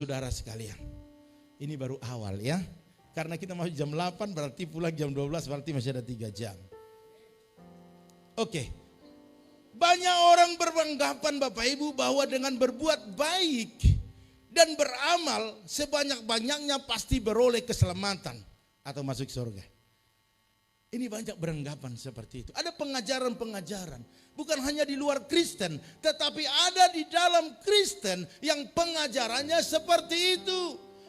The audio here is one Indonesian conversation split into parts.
Saudara sekalian, ini baru awal ya. Karena kita masuk jam 8 berarti pulang jam 12 berarti masih ada 3 jam. Oke. Banyak orang beranggapan Bapak Ibu bahwa dengan berbuat baik dan beramal sebanyak-banyaknya pasti beroleh keselamatan atau masuk surga. Ini banyak beranggapan seperti itu. Ada pengajaran-pengajaran. Bukan hanya di luar Kristen, tetapi ada di dalam Kristen yang pengajarannya seperti itu.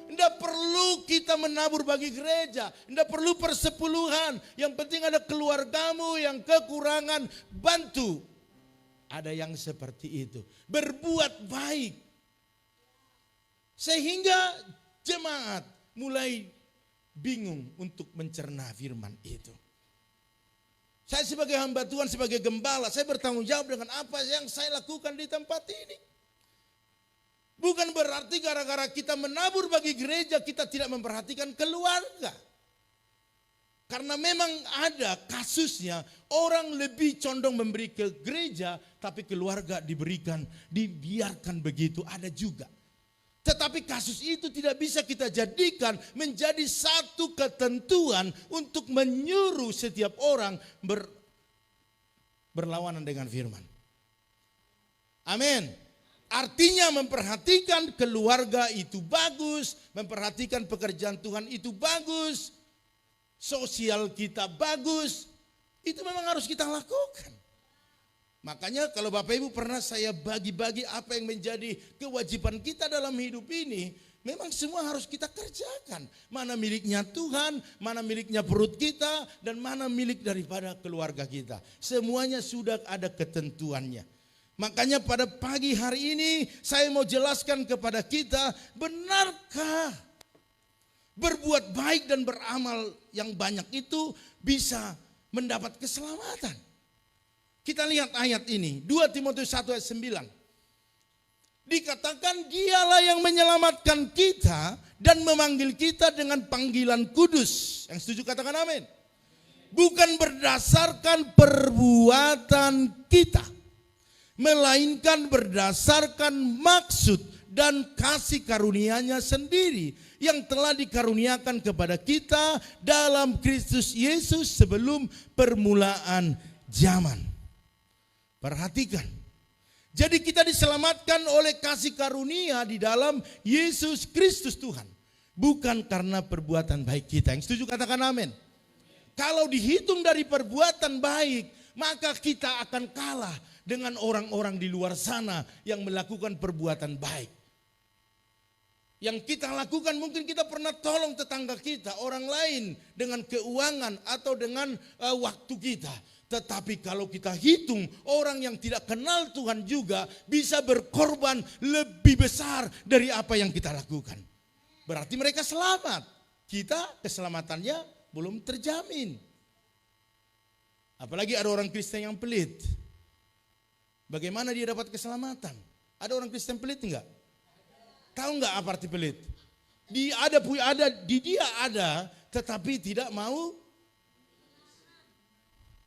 Tidak perlu kita menabur bagi gereja, tidak perlu persepuluhan. Yang penting ada keluargamu yang kekurangan, bantu. Ada yang seperti itu. Berbuat baik. Sehingga jemaat mulai bingung untuk mencerna firman itu. Saya sebagai hamba Tuhan, sebagai gembala, saya bertanggung jawab dengan apa yang saya lakukan di tempat ini. Bukan berarti gara-gara kita menabur bagi gereja, kita tidak memperhatikan keluarga. Karena memang ada kasusnya, orang lebih condong memberi ke gereja, tapi keluarga dibiarkan begitu, ada juga. Tetapi kasus itu tidak bisa kita jadikan menjadi satu ketentuan untuk menyuruh setiap orang berlawanan dengan firman. Amin. Artinya memperhatikan keluarga itu bagus, memperhatikan pekerjaan Tuhan itu bagus, sosial kita bagus, itu memang harus kita lakukan. Makanya kalau Bapak Ibu pernah saya bagi-bagi apa yang menjadi kewajiban kita dalam hidup ini, memang semua harus kita kerjakan. Mana miliknya Tuhan, mana miliknya perut kita, dan mana milik daripada keluarga kita. Semuanya sudah ada ketentuannya. Makanya pada pagi hari ini saya mau jelaskan kepada kita, benarkah berbuat baik dan beramal yang banyak itu bisa mendapat keselamatan? Kita lihat ayat ini, 2 Timotius 1 ayat 9. Dikatakan dialah yang menyelamatkan kita dan memanggil kita dengan panggilan kudus. Yang setuju katakan amin. Bukan berdasarkan perbuatan kita, melainkan berdasarkan maksud dan kasih karunia-Nya sendiri yang telah dikaruniakan kepada kita dalam Kristus Yesus sebelum permulaan zaman. Perhatikan. Jadi kita diselamatkan oleh kasih karunia di dalam Yesus Kristus Tuhan. Bukan karena perbuatan baik kita. Yang setuju katakan amin. Kalau dihitung dari perbuatan baik, maka kita akan kalah dengan orang-orang di luar sana yang melakukan perbuatan baik. Yang kita lakukan mungkin kita pernah tolong tetangga kita, orang lain dengan keuangan atau dengan waktu kita. Tetapi kalau kita hitung orang yang tidak kenal Tuhan juga bisa berkorban lebih besar dari apa yang kita lakukan. Berarti mereka selamat. Kita keselamatannya belum terjamin. Apalagi ada orang Kristen yang pelit. Bagaimana dia dapat keselamatan? Ada orang Kristen pelit enggak? Tahu enggak apa arti pelit? Di dia ada, tetapi tidak mau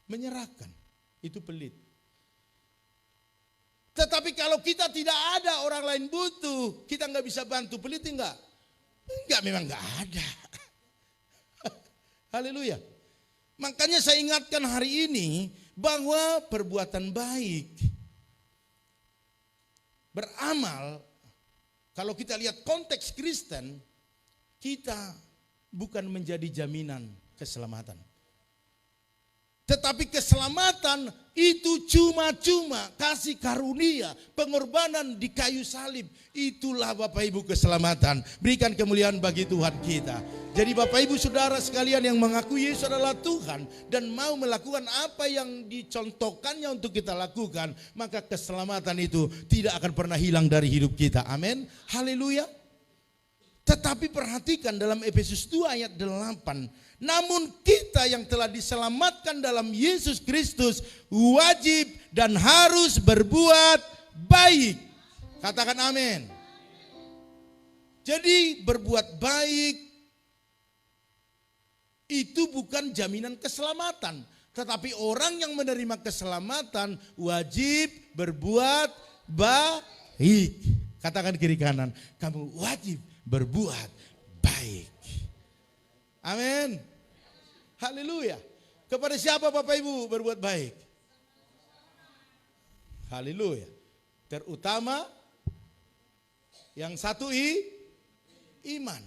menyerahkan. Itu pelit. Tetapi kalau kita tidak ada, orang lain butuh, kita enggak bisa bantu, pelit enggak? Enggak, memang enggak ada. Haleluya. Makanya saya ingatkan hari ini bahwa perbuatan baik, beramal, kalau kita lihat konteks Kristen, kita bukan menjadi jaminan keselamatan. Tetapi keselamatan itu cuma-cuma kasih karunia, pengorbanan di kayu salib. Itulah Bapak Ibu keselamatan. Berikan kemuliaan bagi Tuhan kita. Jadi Bapak Ibu Saudara sekalian yang mengakui Yesus adalah Tuhan dan mau melakukan apa yang dicontohkannya untuk kita lakukan, maka keselamatan itu tidak akan pernah hilang dari hidup kita. Amin. Haleluya. Tetapi perhatikan dalam Efesus 2 ayat 8. Namun kita yang telah diselamatkan dalam Yesus Kristus wajib dan harus berbuat baik. Katakan amin. Jadi berbuat baik itu bukan jaminan keselamatan. Tetapi orang yang menerima keselamatan wajib berbuat baik. Katakan kiri kanan, kamu wajib berbuat baik. Amin. Haleluya. Kepada siapa Bapak Ibu berbuat baik? Haleluya. Terutama yang satu iman.